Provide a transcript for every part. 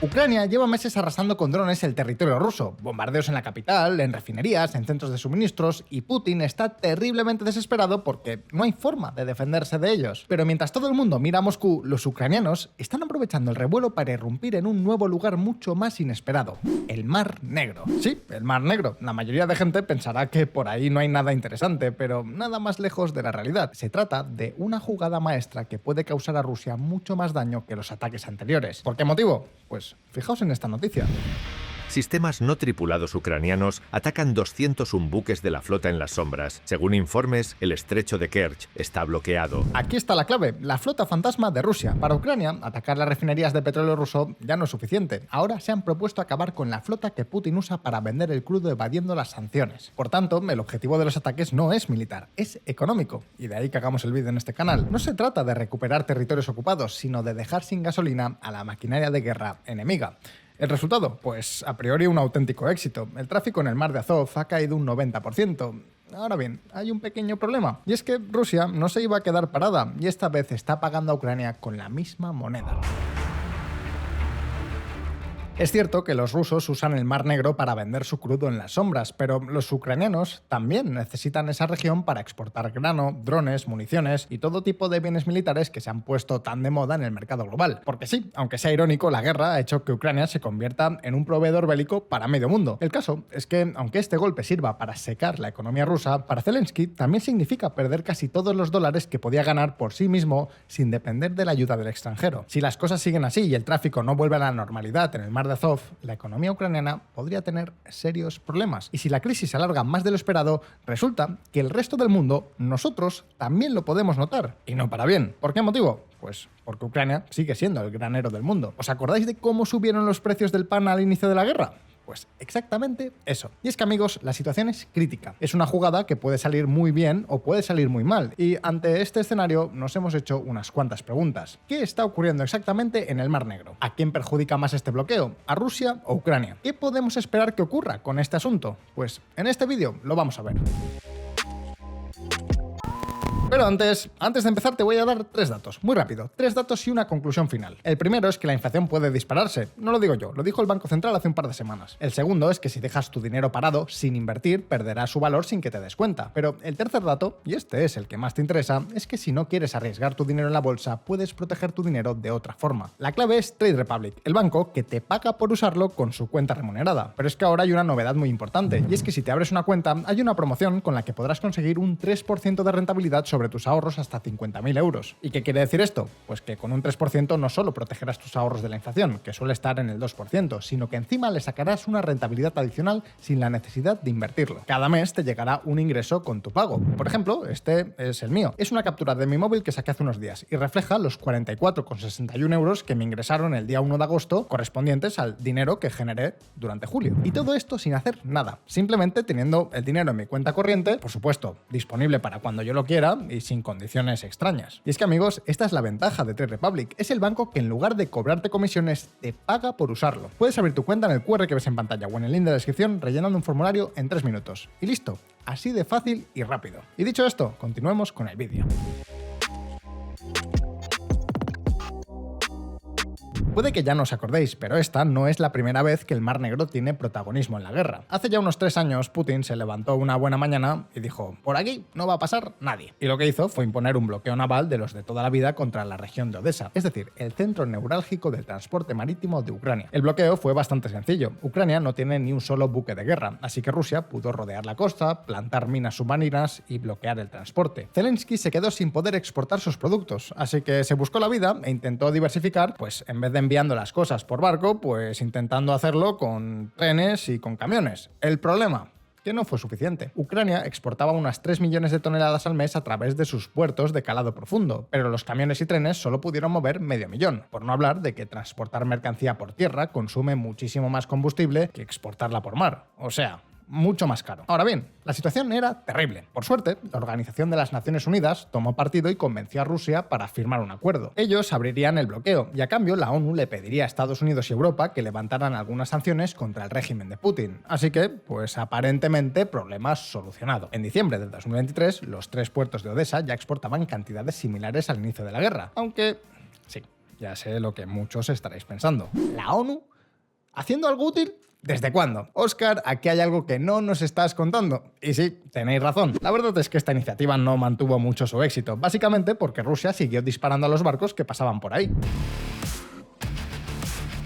Ucrania lleva meses arrasando con drones el territorio ruso, bombardeos en la capital, en refinerías, en centros de suministros, y Putin está terriblemente desesperado porque no hay forma de defenderse de ellos. Pero mientras todo el mundo mira a Moscú, los ucranianos están aprovechando el revuelo para irrumpir en un nuevo lugar mucho más inesperado: el Mar Negro. Sí, el Mar Negro. La mayoría de gente pensará que por ahí no hay nada interesante, pero nada más lejos de la realidad. Se trata de una jugada maestra que puede causar a Rusia mucho más daño que los ataques anteriores. ¿Por qué motivo? Pues fijaos en esta noticia. Sistemas no tripulados ucranianos atacan 201 buques de la flota en las sombras. Según informes, el estrecho de Kerch está bloqueado. Aquí está la clave: la flota fantasma de Rusia. Para Ucrania, atacar las refinerías de petróleo ruso ya no es suficiente. Ahora se han propuesto acabar con la flota que Putin usa para vender el crudo evadiendo las sanciones. Por tanto, el objetivo de los ataques no es militar, es económico. Y de ahí que hagamos el vídeo en este canal. No se trata de recuperar territorios ocupados, sino de dejar sin gasolina a la maquinaria de guerra enemiga. ¿El resultado? Pues a priori un auténtico éxito. El tráfico en el mar de Azov ha caído un 90%. Ahora bien, hay un pequeño problema, y es que Rusia no se iba a quedar parada, y esta vez está pagando a Ucrania con la misma moneda. Es cierto que los rusos usan el Mar Negro para vender su crudo en las sombras, pero los ucranianos también necesitan esa región para exportar grano, drones, municiones y todo tipo de bienes militares que se han puesto tan de moda en el mercado global. Porque sí, aunque sea irónico, la guerra ha hecho que Ucrania se convierta en un proveedor bélico para medio mundo. El caso es que, aunque este golpe sirva para secar la economía rusa, para Zelensky también significa perder casi todos los dólares que podía ganar por sí mismo sin depender de la ayuda del extranjero. Si las cosas siguen así y el tráfico no vuelve a la normalidad en el mar de Azov, la economía ucraniana podría tener serios problemas. Y si la crisis se alarga más de lo esperado, resulta que el resto del mundo, nosotros, también lo podemos notar. Y no para bien. ¿Por qué motivo? Pues porque Ucrania sigue siendo el granero del mundo. ¿Os acordáis de cómo subieron los precios del pan al inicio de la guerra? Pues exactamente eso. Y es que, amigos, la situación es crítica. Es una jugada que puede salir muy bien o puede salir muy mal. Y ante este escenario nos hemos hecho unas cuantas preguntas. ¿Qué está ocurriendo exactamente en el Mar Negro? ¿A quién perjudica más este bloqueo? ¿A Rusia o Ucrania? ¿Qué podemos esperar que ocurra con este asunto? Pues en este vídeo lo vamos a ver. Pero antes de empezar te voy a dar 3 datos, muy rápido, 3 datos y una conclusión final. El primero es que la inflación puede dispararse, no lo digo yo, lo dijo el Banco Central hace un par de semanas. El segundo es que si dejas tu dinero parado sin invertir, perderá su valor sin que te des cuenta. Pero el tercer dato, y este es el que más te interesa, es que si no quieres arriesgar tu dinero en la bolsa, puedes proteger tu dinero de otra forma. La clave es Trade Republic, el banco que te paga por usarlo con su cuenta remunerada. Pero es que ahora hay una novedad muy importante, y es que si te abres una cuenta, hay una promoción con la que podrás conseguir un 3% de rentabilidad sobre tus ahorros hasta 50.000 euros. ¿Y qué quiere decir esto? Pues que con un 3% no solo protegerás tus ahorros de la inflación, que suele estar en el 2%, sino que encima le sacarás una rentabilidad adicional sin la necesidad de invertirlo. Cada mes te llegará un ingreso con tu pago. Por ejemplo, este es el mío. Es una captura de mi móvil que saqué hace unos días y refleja los 44,61 euros que me ingresaron el día 1 de agosto, correspondientes al dinero que generé durante julio. Y todo esto sin hacer nada, simplemente teniendo el dinero en mi cuenta corriente, por supuesto, disponible para cuando yo lo quiera y sin condiciones extrañas. Y es que, amigos, esta es la ventaja de Trade Republic. Es el banco que en lugar de cobrarte comisiones, te paga por usarlo. Puedes abrir tu cuenta en el QR que ves en pantalla o en el link de la descripción rellenando un formulario en 3 minutos. Y listo. Así de fácil y rápido. Y dicho esto, continuemos con el vídeo. Puede que ya no os acordéis, pero esta no es la primera vez que el Mar Negro tiene protagonismo en la guerra. Hace ya unos 3 años, Putin se levantó una buena mañana y dijo: por aquí no va a pasar nadie. Y lo que hizo fue imponer un bloqueo naval de los de toda la vida contra la región de Odessa, es decir, el centro neurálgico del transporte marítimo de Ucrania. El bloqueo fue bastante sencillo. Ucrania no tiene ni un solo buque de guerra, así que Rusia pudo rodear la costa, plantar minas submarinas y bloquear el transporte. Zelensky se quedó sin poder exportar sus productos, así que se buscó la vida e intentó diversificar, pues en vez de enviando las cosas por barco, pues intentando hacerlo con trenes y con camiones. El problema: que no fue suficiente. Ucrania exportaba unas 3 millones de toneladas al mes a través de sus puertos de calado profundo, pero los camiones y trenes solo pudieron mover medio millón, por no hablar de que transportar mercancía por tierra consume muchísimo más combustible que exportarla por mar. O sea, mucho más caro. Ahora bien, la situación era terrible. Por suerte, la Organización de las Naciones Unidas tomó partido y convenció a Rusia para firmar un acuerdo. Ellos abrirían el bloqueo y a cambio la ONU le pediría a Estados Unidos y Europa que levantaran algunas sanciones contra el régimen de Putin. Así que, pues aparentemente, problema solucionado. En diciembre de 2023, los 3 puertos de Odessa ya exportaban cantidades similares al inicio de la guerra. Aunque, sí, ya sé lo que muchos estaréis pensando. La ONU ¿Haciendo algo útil? ¿Desde cuándo? Óscar, aquí hay algo que no nos estás contando. Y sí, tenéis razón. La verdad es que esta iniciativa no mantuvo mucho su éxito, básicamente porque Rusia siguió disparando a los barcos que pasaban por ahí.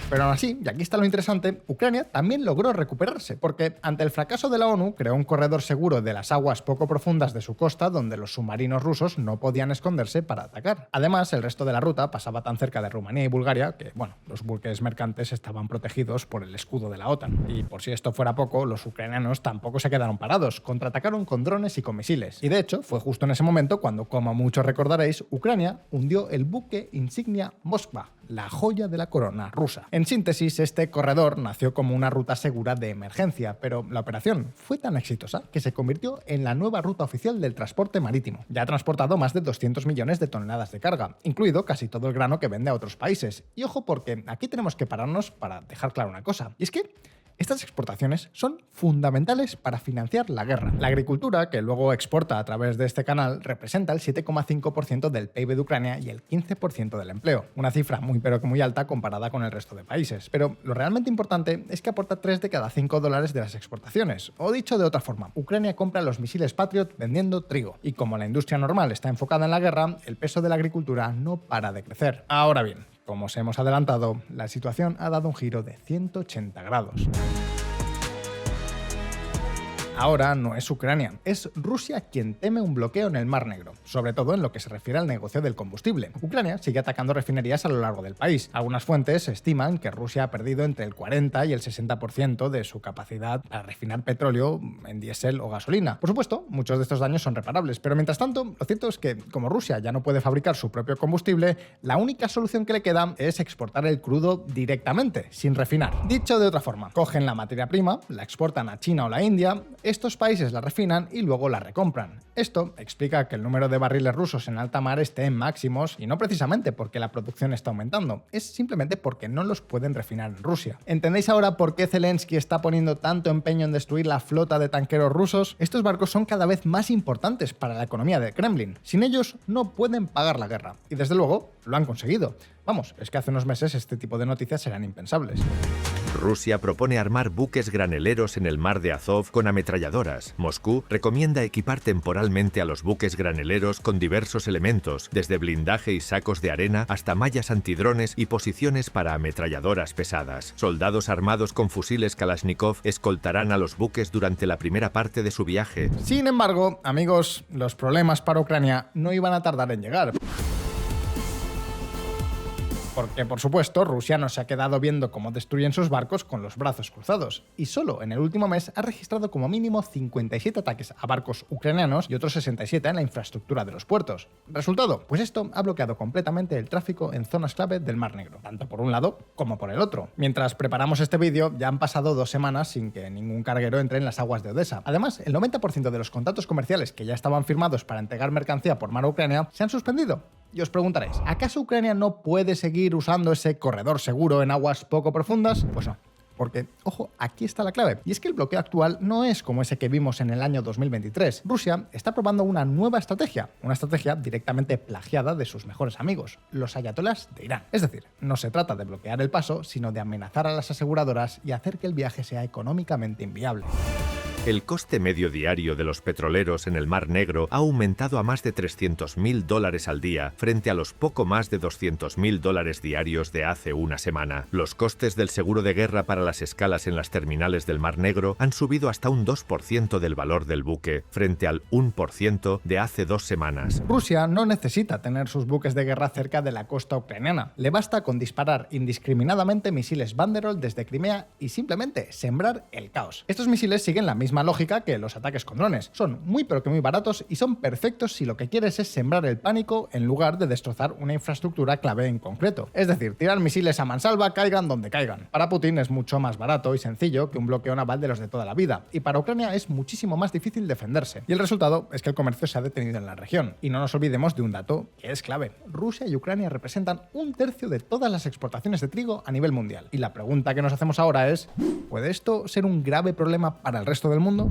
Pero aún así, y aquí está lo interesante, Ucrania también logró recuperarse, porque ante el fracaso de la ONU creó un corredor seguro de las aguas poco profundas de su costa donde los submarinos rusos no podían esconderse para atacar. Además, el resto de la ruta pasaba tan cerca de Rumanía y Bulgaria que, bueno, los buques mercantes estaban protegidos por el escudo de la OTAN. Y por si esto fuera poco, los ucranianos tampoco se quedaron parados, contraatacaron con drones y con misiles. Y de hecho, fue justo en ese momento cuando, como muchos recordaréis, Ucrania hundió el buque insignia Moskva, la joya de la corona rusa. En síntesis, este corredor nació como una ruta segura de emergencia, pero la operación fue tan exitosa que se convirtió en la nueva ruta oficial del transporte marítimo. Ya ha transportado más de 200 millones de toneladas de carga, incluido casi todo el grano que vende a otros países. Y ojo, porque aquí tenemos que pararnos para dejar clara una cosa, y es que estas exportaciones son fundamentales para financiar la guerra. La agricultura, que luego exporta a través de este canal, representa el 7,5% del PIB de Ucrania y el 15% del empleo. Una cifra muy pero que muy alta comparada con el resto de países. Pero lo realmente importante es que aporta 3 de cada 5 dólares de las exportaciones. O dicho de otra forma, Ucrania compra los misiles Patriot vendiendo trigo. Y como la industria normal está enfocada en la guerra, el peso de la agricultura no para de crecer. Ahora bien, como os hemos adelantado, la situación ha dado un giro de 180 grados. Ahora no es Ucrania, es Rusia quien teme un bloqueo en el Mar Negro, sobre todo en lo que se refiere al negocio del combustible. Ucrania sigue atacando refinerías a lo largo del país. Algunas fuentes estiman que Rusia ha perdido entre el 40 y el 60% de su capacidad para refinar petróleo en diésel o gasolina. Por supuesto, muchos de estos daños son reparables, pero mientras tanto, lo cierto es que como Rusia ya no puede fabricar su propio combustible, la única solución que le queda es exportar el crudo directamente, sin refinar. Dicho de otra forma, cogen la materia prima, la exportan a China o la India, estos países la refinan y luego la recompran. Esto explica que el número de barriles rusos en alta mar esté en máximos y no precisamente porque la producción está aumentando, es simplemente porque no los pueden refinar en Rusia. ¿Entendéis ahora por qué Zelensky está poniendo tanto empeño en destruir la flota de tanqueros rusos? Estos barcos son cada vez más importantes para la economía del Kremlin. Sin ellos no pueden pagar la guerra. Y desde luego lo han conseguido. Vamos, es que hace unos meses este tipo de noticias eran impensables. Rusia propone armar buques graneleros en el mar de Azov con ametralladoras. Moscú recomienda equipar temporalmente a los buques graneleros con diversos elementos, desde blindaje y sacos de arena hasta mallas antidrones y posiciones para ametralladoras pesadas. Soldados armados con fusiles Kalashnikov escoltarán a los buques durante la primera parte de su viaje. Sin embargo, amigos, los problemas para Ucrania no iban a tardar en llegar. Porque, por supuesto, Rusia no se ha quedado viendo cómo destruyen sus barcos con los brazos cruzados, y solo en el último mes ha registrado como mínimo 57 ataques a barcos ucranianos y otros 67 en la infraestructura de los puertos. ¿Resultado? Pues esto ha bloqueado completamente el tráfico en zonas clave del Mar Negro, tanto por un lado como por el otro. Mientras preparamos este vídeo, ya han pasado 2 semanas sin que ningún carguero entre en las aguas de Odessa. Además, el 90% de los contratos comerciales que ya estaban firmados para entregar mercancía por mar a Ucrania se han suspendido. Y os preguntaréis, ¿acaso Ucrania no puede seguir usando ese corredor seguro en aguas poco profundas? Pues no. Porque, ojo, aquí está la clave. Y es que el bloqueo actual no es como ese que vimos en el año 2023. Rusia está probando una nueva estrategia. Una estrategia directamente plagiada de sus mejores amigos, los ayatolás de Irán. Es decir, no se trata de bloquear el paso, sino de amenazar a las aseguradoras y hacer que el viaje sea económicamente inviable. El coste medio diario de los petroleros en el Mar Negro ha aumentado a más de $300.000 al día, frente a los poco más de $200.000 diarios de hace una semana. Los costes del seguro de guerra para las escalas en las terminales del Mar Negro han subido hasta un 2% del valor del buque, frente al 1% de hace 2 semanas. Rusia no necesita tener sus buques de guerra cerca de la costa ucraniana. Le basta con disparar indiscriminadamente misiles Banderol desde Crimea y simplemente sembrar el caos. Estos misiles siguen la misma lógica que los ataques con drones. Son muy pero que muy baratos y son perfectos si lo que quieres es sembrar el pánico en lugar de destrozar una infraestructura clave en concreto. Es decir, tirar misiles a mansalva, caigan donde caigan. Para Putin es mucho más barato y sencillo que un bloqueo naval de los de toda la vida, y para Ucrania es muchísimo más difícil defenderse. Y el resultado es que el comercio se ha detenido en la región. Y no nos olvidemos de un dato que es clave. Rusia y Ucrania representan 1/3 de todas las exportaciones de trigo a nivel mundial. Y la pregunta que nos hacemos ahora es, ¿puede esto ser un grave problema para el resto del mundo?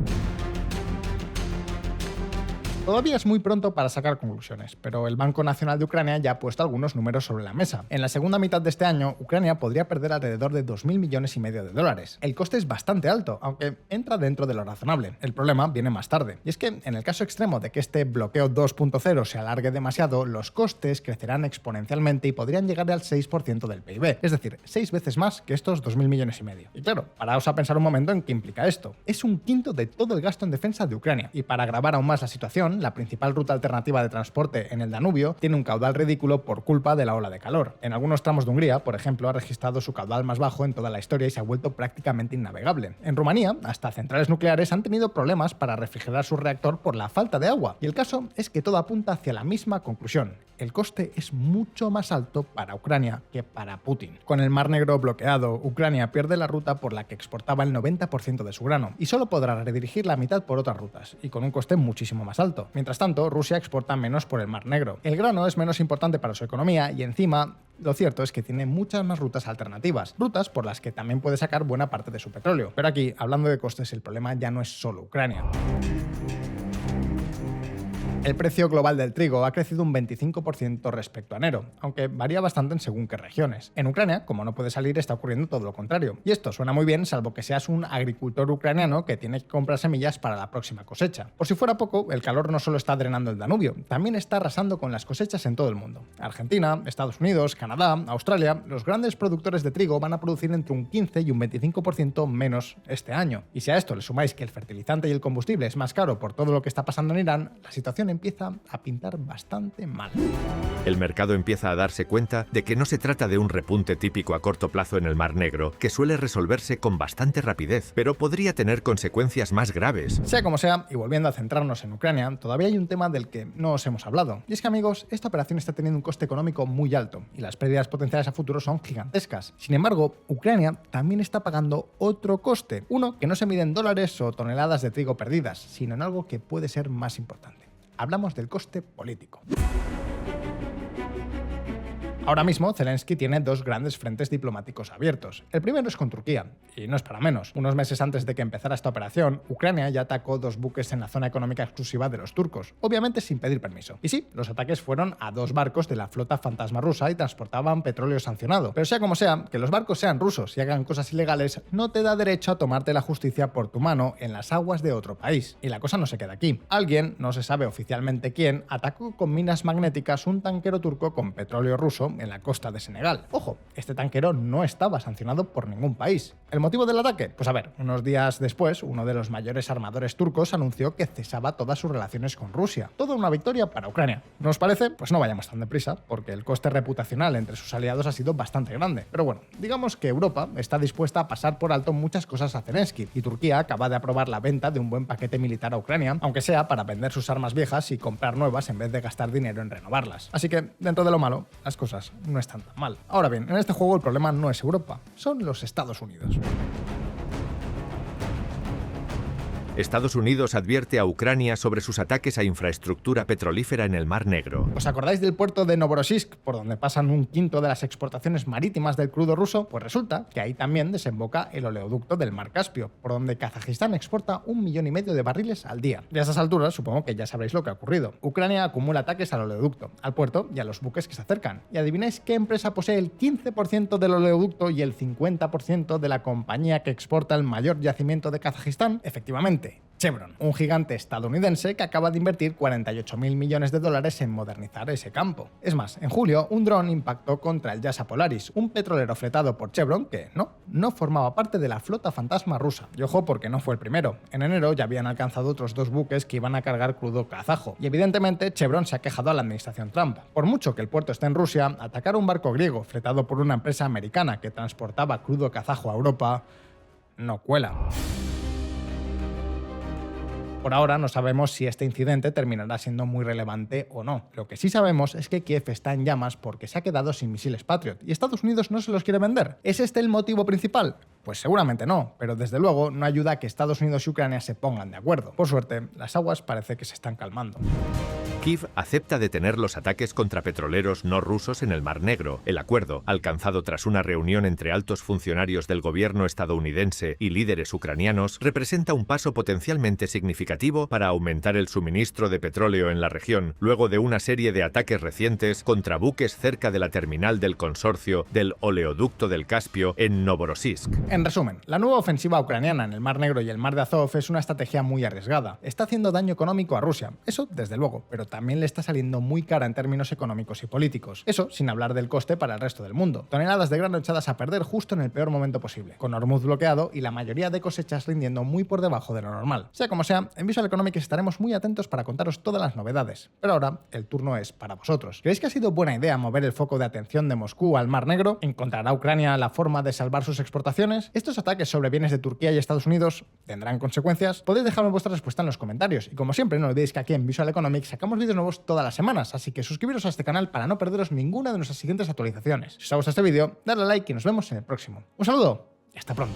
Todavía es muy pronto para sacar conclusiones, pero el Banco Nacional de Ucrania ya ha puesto algunos números sobre la mesa. En la segunda mitad de este año, Ucrania podría perder alrededor de 2.000 millones y medio de dólares. El coste es bastante alto, aunque entra dentro de lo razonable. El problema viene más tarde. Y es que, en el caso extremo de que este bloqueo 2.0 se alargue demasiado, los costes crecerán exponencialmente y podrían llegar al 6% del PIB, es decir, 6 veces más que estos 2.000 millones y medio. Y claro, paraos a pensar un momento en qué implica esto. Es un quinto de todo el gasto en defensa de Ucrania. Y para agravar aún más la situación, la principal ruta alternativa de transporte en el Danubio tiene un caudal ridículo por culpa de la ola de calor. En algunos tramos de Hungría, por ejemplo, ha registrado su caudal más bajo en toda la historia y se ha vuelto prácticamente innavegable. En Rumanía, hasta centrales nucleares han tenido problemas para refrigerar su reactor por la falta de agua. Y el caso es que todo apunta hacia la misma conclusión. El coste es mucho más alto para Ucrania que para Putin. Con el Mar Negro bloqueado, Ucrania pierde la ruta por la que exportaba el 90% de su grano y solo podrá redirigir la mitad por otras rutas, y con un coste muchísimo más alto. Mientras tanto, Rusia exporta menos por el Mar Negro. El grano es menos importante para su economía y encima lo cierto es que tiene muchas más rutas alternativas, rutas por las que también puede sacar buena parte de su petróleo. Pero aquí, hablando de costes, el problema ya no es solo Ucrania. El precio global del trigo ha crecido un 25% respecto a enero, aunque varía bastante en según qué regiones. En Ucrania, como no puede salir, está ocurriendo todo lo contrario. Y esto suena muy bien, salvo que seas un agricultor ucraniano que tiene que comprar semillas para la próxima cosecha. Por si fuera poco, el calor no solo está drenando el Danubio, también está arrasando con las cosechas en todo el mundo. Argentina, Estados Unidos, Canadá, Australia, los grandes productores de trigo van a producir entre un 15 y un 25% menos este año. Y si a esto le sumáis que el fertilizante y el combustible es más caro por todo lo que está pasando en Irán, la situación empieza a pintar bastante mal. El mercado empieza a darse cuenta de que no se trata de un repunte típico a corto plazo en el Mar Negro, que suele resolverse con bastante rapidez, pero podría tener consecuencias más graves. Sea como sea, y volviendo a centrarnos en Ucrania, todavía hay un tema del que no os hemos hablado. Y es que, amigos, esta operación está teniendo un coste económico muy alto, y las pérdidas potenciales a futuro son gigantescas. Sin embargo, Ucrania también está pagando otro coste, uno que no se mide en dólares o toneladas de trigo perdidas, sino en algo que puede ser más importante. Hablamos del coste político. Ahora mismo, Zelensky tiene dos grandes frentes diplomáticos abiertos. El primero es con Turquía, y no es para menos. Unos meses antes de que empezara esta operación, Ucrania ya atacó 2 buques en la zona económica exclusiva de los turcos, obviamente sin pedir permiso. Y sí, los ataques fueron a 2 barcos de la flota fantasma rusa y transportaban petróleo sancionado. Pero sea como sea, que los barcos sean rusos y hagan cosas ilegales no te da derecho a tomarte la justicia por tu mano en las aguas de otro país. Y la cosa no se queda aquí. Alguien, no se sabe oficialmente quién, atacó con minas magnéticas un tanquero turco con petróleo ruso en la costa de Senegal. Ojo, este tanquero no estaba sancionado por ningún país. ¿El motivo del ataque? Pues a ver, unos días después, uno de los mayores armadores turcos anunció que cesaba todas sus relaciones con Rusia. Toda una victoria para Ucrania. ¿No os parece? Pues no vayamos tan deprisa, porque el coste reputacional entre sus aliados ha sido bastante grande. Pero bueno, digamos que Europa está dispuesta a pasar por alto muchas cosas a Zelensky, y Turquía acaba de aprobar la venta de un buen paquete militar a Ucrania, aunque sea para vender sus armas viejas y comprar nuevas en vez de gastar dinero en renovarlas. Así que, dentro de lo malo, las cosas no están tan mal. Ahora bien, en este juego el problema no es Europa, son los Estados Unidos. Estados Unidos advierte a Ucrania sobre sus ataques a infraestructura petrolífera en el Mar Negro. ¿Os acordáis del puerto de Novorossiysk, por donde pasan un quinto de las exportaciones marítimas del crudo ruso? Pues resulta que ahí también desemboca el oleoducto del Mar Caspio, por donde Kazajistán exporta 1,5 millones de barriles al día. Y a esas alturas supongo que ya sabréis lo que ha ocurrido. Ucrania acumula ataques al oleoducto, al puerto y a los buques que se acercan. ¿Y adivináis qué empresa posee el 15% del oleoducto y el 50% de la compañía que exporta el mayor yacimiento de Kazajistán? Efectivamente, Chevron, un gigante estadounidense que acaba de invertir 48.000 millones de dólares en modernizar ese campo. Es más, en julio, un dron impactó contra el Yasa Polaris, un petrolero fletado por Chevron que no formaba parte de la flota fantasma rusa. Y ojo, porque no fue el primero. En enero ya habían alcanzado otros 2 buques que iban a cargar crudo kazajo. Y evidentemente, Chevron se ha quejado a la administración Trump. Por mucho que el puerto esté en Rusia, atacar un barco griego fletado por una empresa americana que transportaba crudo kazajo a Europa no cuela. Por ahora no sabemos si este incidente terminará siendo muy relevante o no. Lo que sí sabemos es que Kiev está en llamas porque se ha quedado sin misiles Patriot y Estados Unidos no se los quiere vender. ¿Es este el motivo principal? Pues seguramente no, pero desde luego no ayuda a que Estados Unidos y Ucrania se pongan de acuerdo. Por suerte, las aguas parece que se están calmando. Kiev acepta detener los ataques contra petroleros no rusos en el Mar Negro. El acuerdo, alcanzado tras una reunión entre altos funcionarios del gobierno estadounidense y líderes ucranianos, representa un paso potencialmente significativo para aumentar el suministro de petróleo en la región, luego de una serie de ataques recientes contra buques cerca de la terminal del consorcio del oleoducto del Caspio en Novorossiysk. En resumen, la nueva ofensiva ucraniana en el Mar Negro y el Mar de Azov es una estrategia muy arriesgada. Está haciendo daño económico a Rusia, eso desde luego, pero también le está saliendo muy cara en términos económicos y políticos. Eso sin hablar del coste para el resto del mundo. Toneladas de grano echadas a perder justo en el peor momento posible, con Hormuz bloqueado y la mayoría de cosechas rindiendo muy por debajo de lo normal. Sea como sea, en Visual Economics estaremos muy atentos para contaros todas las novedades. Pero ahora, el turno es para vosotros. ¿Creéis que ha sido buena idea mover el foco de atención de Moscú al Mar Negro? ¿Encontrará Ucrania la forma de salvar sus exportaciones? ¿Estos ataques sobre bienes de Turquía y Estados Unidos tendrán consecuencias? Podéis dejarme vuestra respuesta en los comentarios. Y como siempre, no olvidéis que aquí en Visual Economics sacamos vídeos nuevos todas las semanas, así que suscribiros a este canal para no perderos ninguna de nuestras siguientes actualizaciones. Si os ha gustado este vídeo, dadle a like y nos vemos en el próximo. Un saludo y hasta pronto.